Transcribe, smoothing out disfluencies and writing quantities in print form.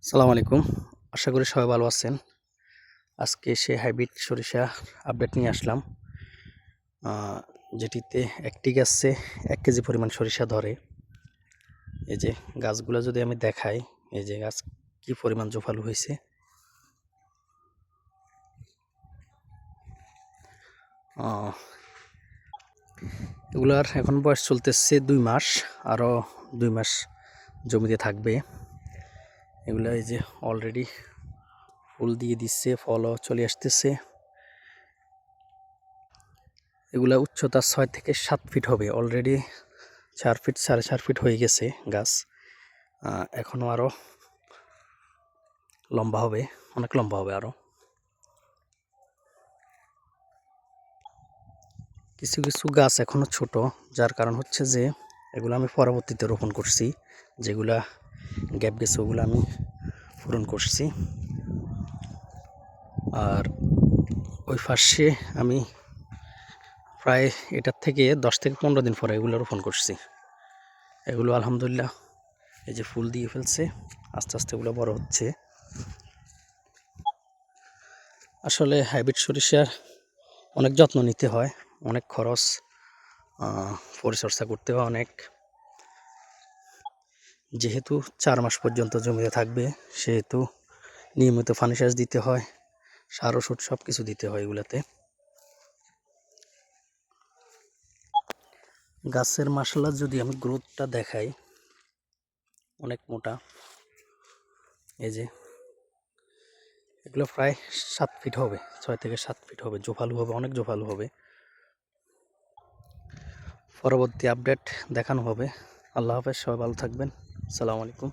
আসসালামু আলাইকুম। আশা করি সবাই ভালো আছেন। আজকে সে হাইব্রিড সরিষা আপডেট নিয়ে আসলাম। আ যেটিতে একটি গাছে ১ কেজি পরিমাণ সরিষা ধরে। এই যে গাছগুলা যদি আমি দেখাই, এই যে গাছ কি পরিমাণ জোফালো হইছে। আ এগুলার এখন বয়স চলতেছে ২ মাস। আরও ২ মাস জমিতে থাকবে। এগুলা এই যে অলরেডি ফুল দিয়ে দিচ্ছে, ফলও চলে আসতেছে। এগুলা উচ্চতা ৬ থেকে ৭ ফিট হবে। অলরেডি ৪ ফিট ৪.৫ ফিট হয়ে গেছে গাছ। এখনও আরও লম্বা হবে, অনেক লম্বা হবে আরও। কিছু কিছু গাছ এখনও ছোট, যার কারণ হচ্ছে যে এগুলো আমি পরবর্তীতে রোপণ করছি। যেগুলা গ্যাপ গেছে ওগুলো আমি পূরণ করছি। আর ওই পাশে আমি প্রায় এটার থেকে ১০ থেকে ১৫ দিন পরে এগুলো রোপণ করছি। এগুলো আলহামদুলিল্লাহ এই যে ফুল দিয়ে ফেলছে, আস্তে আস্তে এগুলো বড় হচ্ছে। আসলে হাইব্রিড সরিষার অনেক যত্ন নিতে হয়, অনেক খরচ, পরিচর্যা করতে হয় অনেক। যেহেতু ৪ মাস পর্যন্ত জমিতে থাকবে, সেহেতু নিয়মিত পানি সেচ দিতে হয়, সার ওষুধ সব কিছু দিতে হয় এগুলাতে। গাছের মাসাল্লাহ যদি আমি গ্রোথটা দেখাই, অনেক মোটা। এই যে এগুলো প্রায় ৭ ফিট হবে, ৬ থেকে ৭ ফিট হবে, জোফালু হবে, অনেক জোফালু হবে। পরবর্তী আপডেট দেখানো হবে। আল্লাহ হাফেজ, সবাই ভালো থাকবেন। আসসালামু আলাইকুম।